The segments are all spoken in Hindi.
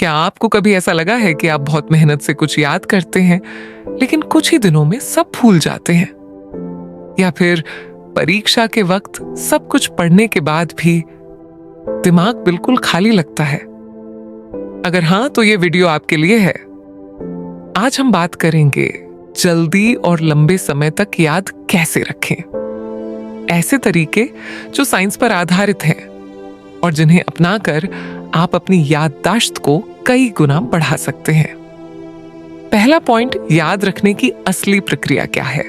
क्या आपको कभी ऐसा लगा है कि आप बहुत मेहनत से कुछ याद करते हैं, लेकिन कुछ ही दिनों में सब भूल जाते हैं? या फिर परीक्षा के वक्त सब कुछ पढ़ने के बाद भी दिमाग बिल्कुल खाली लगता है? अगर हाँ, तो ये वीडियो आपके लिए है। आज हम बात करेंगे जल्दी और लंबे समय तक याद कैसे रखें। ऐसे तरीके जो साइंस पर आधारित हैं और जिन्हें अपनाकर आप अपनी याददाश्त को कई गुना बढ़ा सकते हैं। पहला पॉइंट, याद रखने की असली प्रक्रिया क्या है।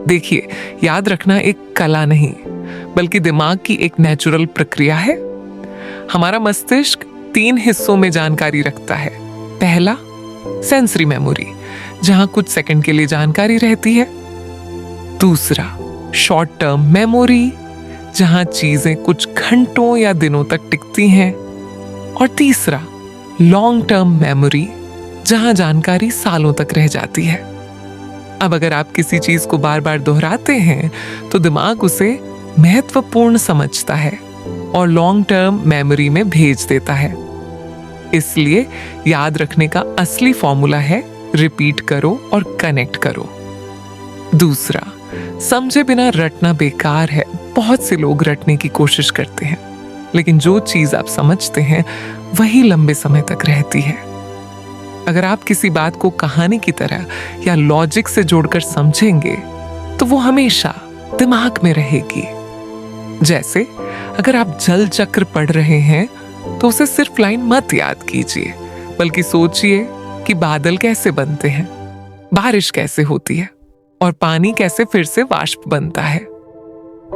देखिए, याद रखना एक कला नहीं, बल्कि दिमाग की एक नेचुरल प्रक्रिया है। हमारा मस्तिष्क 3 हिस्सों में जानकारी रखता है। पहला, सेंसरी मेमोरी, जहां कुछ सेकंड के लिए जानकारी रहती है। दूसरा, शॉर्ट टर्म मेमोरी, जहां चीजें कुछ घंटों या दिनों तक टिकती हैं। और तीसरा, लॉन्ग टर्म मेमोरी, जहां जानकारी सालों तक रह जाती है। अब अगर आप किसी चीज को बार बार दोहराते हैं तो दिमाग उसे महत्वपूर्ण समझता है और लॉन्ग टर्म मेमोरी में भेज देता है। इसलिए याद रखने का असली फॉर्मूला है रिपीट करो और कनेक्ट करो। दूसरा, समझे बिना रटना बेकार है। बहुत से लोग रटने की कोशिश करते हैं, लेकिन जो चीज आप समझते हैं वही लंबे समय तक रहती है। अगर आप किसी बात को कहानी की तरह या लॉजिक से जोड़कर समझेंगे तो वो हमेशा दिमाग में रहेगी। जैसे अगर आप जल चक्र पढ़ रहे हैं तो उसे सिर्फ लाइन मत याद कीजिए, बल्कि सोचिए कि बादल कैसे बनते हैं, बारिश कैसे होती है और पानी कैसे फिर से वाष्प बनता है।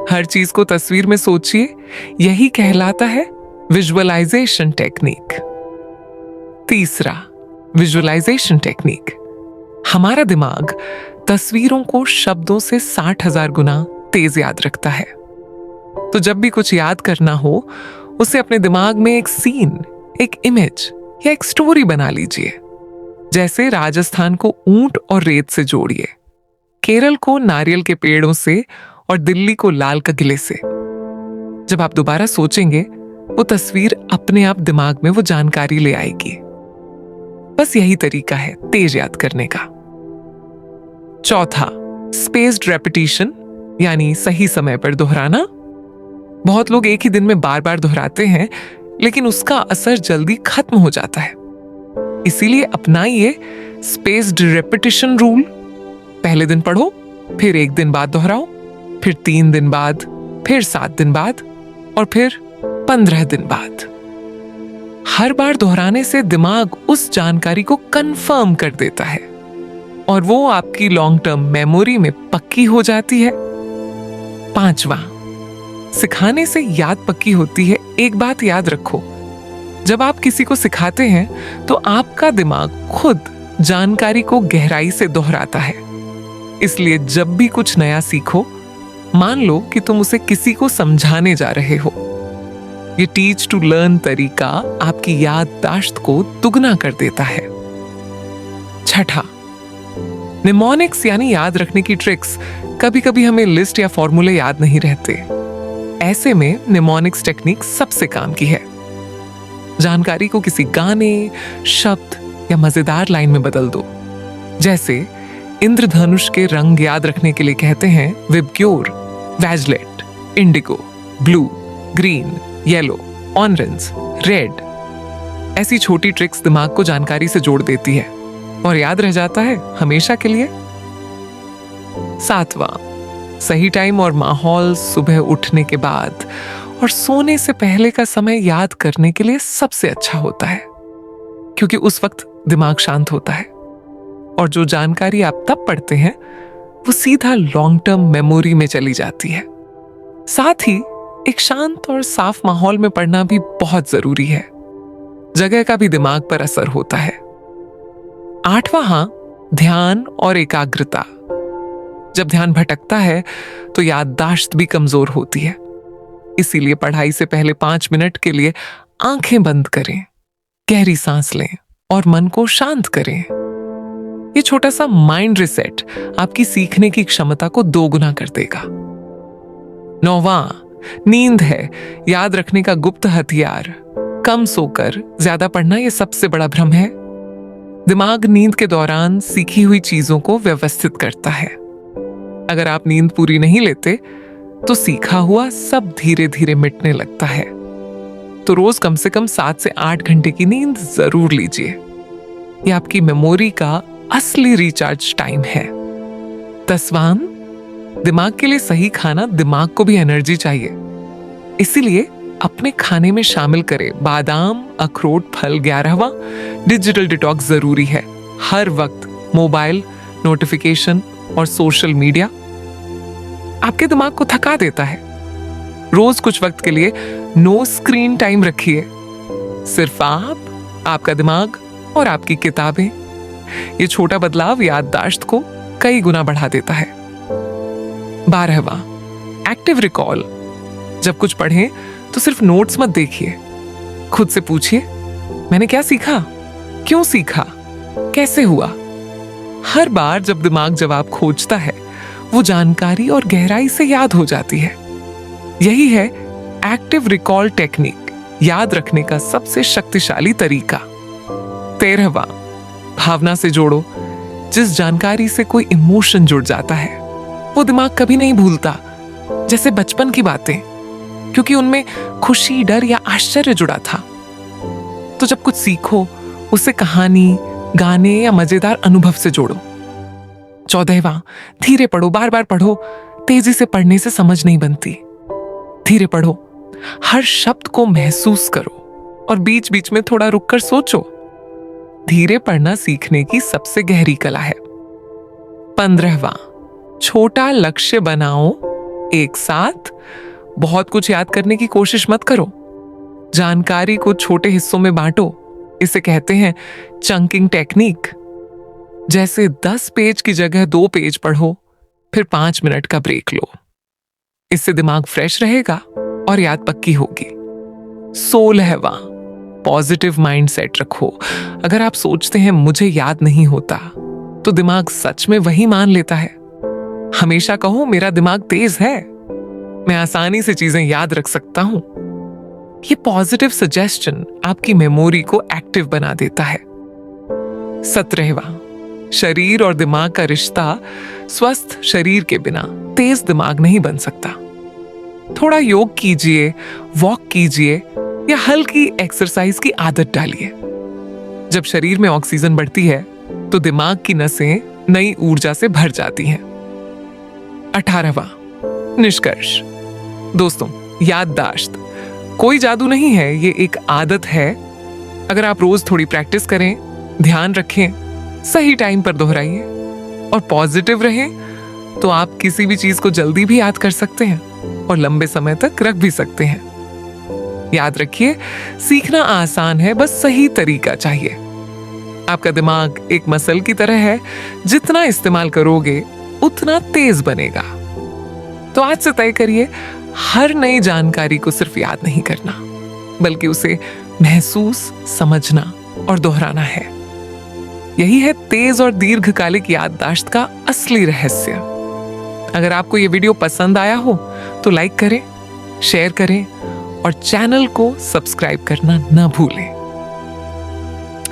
हर चीज को तस्वीर में सोचिए, यही कहलाता है विजुअलाइजेशन टेक्निक। तीसरा, विजुअलाइजेशन टेक्निक। हमारा दिमाग तस्वीरों को शब्दों से 60,000 गुना तेज याद रखता है। तो जब भी कुछ याद करना हो, उसे अपने दिमाग में एक सीन, एक इमेज या एक स्टोरी बना लीजिए। जैसे राजस्थान को ऊंट और रेत से जोड़िए, केरल को नारियल के पेड़ों से और दिल्ली को लाल किले से। जब आप दोबारा सोचेंगे, वो तस्वीर अपने आप दिमाग में वो जानकारी ले आएगी। बस यही तरीका है तेज याद करने का। चौथा, स्पेस्ड रेपिटेशन, यानी सही समय पर दोहराना। बहुत लोग एक ही दिन में बार बार दोहराते हैं, लेकिन उसका असर जल्दी खत्म हो जाता है। इसीलिए अपनाइए स्पेस्ड रेपिटेशन रूल। पहले दिन पढ़ो, फिर 1 दिन बाद दोहराओ, फिर 3 दिन बाद, फिर 7 दिन बाद और फिर 15 दिन बाद। हर बार दोहराने से दिमाग उस जानकारी को कंफर्म कर देता है और वो आपकी लॉन्ग टर्म मेमोरी में पक्की हो जाती है। पांचवा, सिखाने से याद पक्की होती है। एक बात याद रखो, जब आप किसी को सिखाते हैं तो आपका दिमाग खुद जानकारी को गहराई से दोहराता है। इसलिए जब भी कुछ नया सीखो, मान लो कि तुम उसे किसी को समझाने जा रहे हो। ये टीच टू लर्न तरीका आपकी याददाश्त को दुगना कर देता है। छठा, निमोनिक्स यानी याद रखने की ट्रिक्स। कभी कभी हमें लिस्ट या फॉर्मूले याद नहीं रहते। ऐसे में निमोनिक्स टेक्निक सबसे काम की है। जानकारी को किसी गाने, शब्द या मजेदार लाइन में बदल दो। जैसे इंद्रधनुष के रंग याद रखने के लिए कहते हैं VIBGYOR, violet, indigo, blue, green, yellow, orange, red. ऐसी छोटी ट्रिक्स दिमाग को जानकारी से जोड़ देती है और याद रह जाता है हमेशा के लिए। सातवां, सही टाइम और माहौल। सुबह उठने के बाद और सोने से पहले का समय याद करने के लिए सबसे अच्छा होता है, क्योंकि उस वक्त दिमाग शांत होता है और जो जानकारी आप तब पढ़ते हैं वो सीधा लॉन्ग टर्म मेमोरी में चली जाती है। साथ ही एक शांत और साफ माहौल में पढ़ना भी बहुत जरूरी है। जगह का भी दिमाग पर असर होता है। आठवां, ध्यान और एकाग्रता। जब ध्यान भटकता है तो याददाश्त भी कमजोर होती है। इसीलिए पढ़ाई से पहले 5 मिनट के लिए आंखें बंद करें, गहरी सांस लें और मन को शांत करें। ये छोटा सा माइंड रिसेट आपकी सीखने की क्षमता को 2 गुना कर देगा। 9वां, नींद है याद रखने का गुप्त हथियार। कम सोकर ज्यादा पढ़ना ये सबसे बड़ा भ्रम है। दिमाग नींद के दौरान सीखी हुई चीजों को व्यवस्थित करता है। अगर आप नींद पूरी नहीं लेते तो सीखा हुआ सब धीरे धीरे मिटने लगता है। तो रोज कम से कम 7 से 8 घंटे की नींद जरूर लीजिए। ये आपकी मेमोरी का असली रिचार्ज टाइम है। 10वां, दिमाग के लिए सही खाना। दिमाग को भी एनर्जी चाहिए, इसीलिए अपने खाने में शामिल करें बादाम, अखरोट, फल। 11वां, डिजिटल डिटॉक्स जरूरी है। हर वक्त मोबाइल, नोटिफिकेशन और सोशल मीडिया आपके दिमाग को थका देता है। रोज कुछ वक्त के लिए नो स्क्रीन टाइम रखिए। सिर्फ आप, आपका दिमाग और आपकी किताबें। ये छोटा बदलाव याददाश्त को कई गुना बढ़ा देता है। 12वां, एक्टिव रिकॉल। जब कुछ पढ़ें तो सिर्फ नोट्स मत देखिए, खुद से पूछिए, मैंने क्या सीखा, क्यों सीखा, कैसे हुआ। हर बार जब दिमाग जवाब खोजता है, वो जानकारी और गहराई से याद हो जाती है। यही है एक्टिव रिकॉल टेक्निक, याद रखने का सबसे शक्तिशाली तरीका। 13वां, भावना से जोड़ो। जिस जानकारी से कोई इमोशन जुड़ जाता है वो दिमाग कभी नहीं भूलता, जैसे बचपन की बातें, क्योंकि उनमें खुशी, डर या आश्चर्य जुड़ा था। तो जब कुछ सीखो उसे कहानी, गाने या मजेदार अनुभव से जोड़ो। 14वां, धीरे पढ़ो। बार बार पढ़ो। तेजी से पढ़ने से समझ नहीं बनती। धीरे पढ़ो, हर शब्द को महसूस करो और बीच बीच में थोड़ा रुककर सोचो। धीरे पढ़ना सीखने की सबसे गहरी कला है। 15वां, छोटा लक्ष्य बनाओ। एक साथ बहुत कुछ याद करने की कोशिश मत करो। जानकारी को छोटे हिस्सों में बांटो। इसे कहते हैं चंकिंग टेक्निक। जैसे 10 पेज की जगह 2 पेज पढ़ो, फिर 5 मिनट का ब्रेक लो। इससे दिमाग फ्रेश रहेगा और याद पक्की होगी। 16वां, पॉजिटिव माइंडसेट रखो। अगर आप सोचते हैं मुझे याद नहीं होता, तो दिमाग सच में वही मान लेता है। हमेशा कहो, मेरा दिमाग तेज है, मैं आसानी से चीजें याद रख सकता हूं। ये पॉजिटिव सजेशन आपकी मेमोरी को एक्टिव बना देता है। 17वां, शरीर और दिमाग का रिश्ता। स्वस्थ शरीर के बिना तेज दिमाग नहीं बन सकता। थोड़ा योग कीजिए, वॉक कीजिए या हल्की एक्सरसाइज की आदत डालिए। जब शरीर में ऑक्सीजन बढ़ती है तो दिमाग की नसें नई ऊर्जा से भर जाती हैं। 18वां, निष्कर्ष। दोस्तों, याददाश्त कोई जादू नहीं है, ये एक आदत है। अगर आप रोज थोड़ी प्रैक्टिस करें, ध्यान रखें, सही टाइम पर दोहराइए और पॉजिटिव रहें, तो आप किसी भी चीज को जल्दी भी याद कर सकते हैं और लंबे समय तक रख भी सकते हैं। याद रखिए, सीखना आसान है, बस सही तरीका चाहिए। आपका दिमाग एक मसल की तरह है, जितना इस्तेमाल करोगे उतना तेज बनेगा। तो आज से तय करिए, हर नई जानकारी को सिर्फ याद नहीं करना, बल्कि उसे महसूस, समझना और दोहराना है। यही है तेज और दीर्घकालिक याददाश्त का असली रहस्य। अगर आपको यह वीडियो पसंद आया हो तो लाइक करें, शेयर करें और चैनल को सब्सक्राइब करना न भूलें।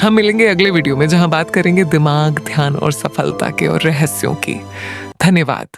हम मिलेंगे अगले वीडियो में, जहां बात करेंगे दिमाग, ध्यान और सफलता के और रहस्यों की। धन्यवाद।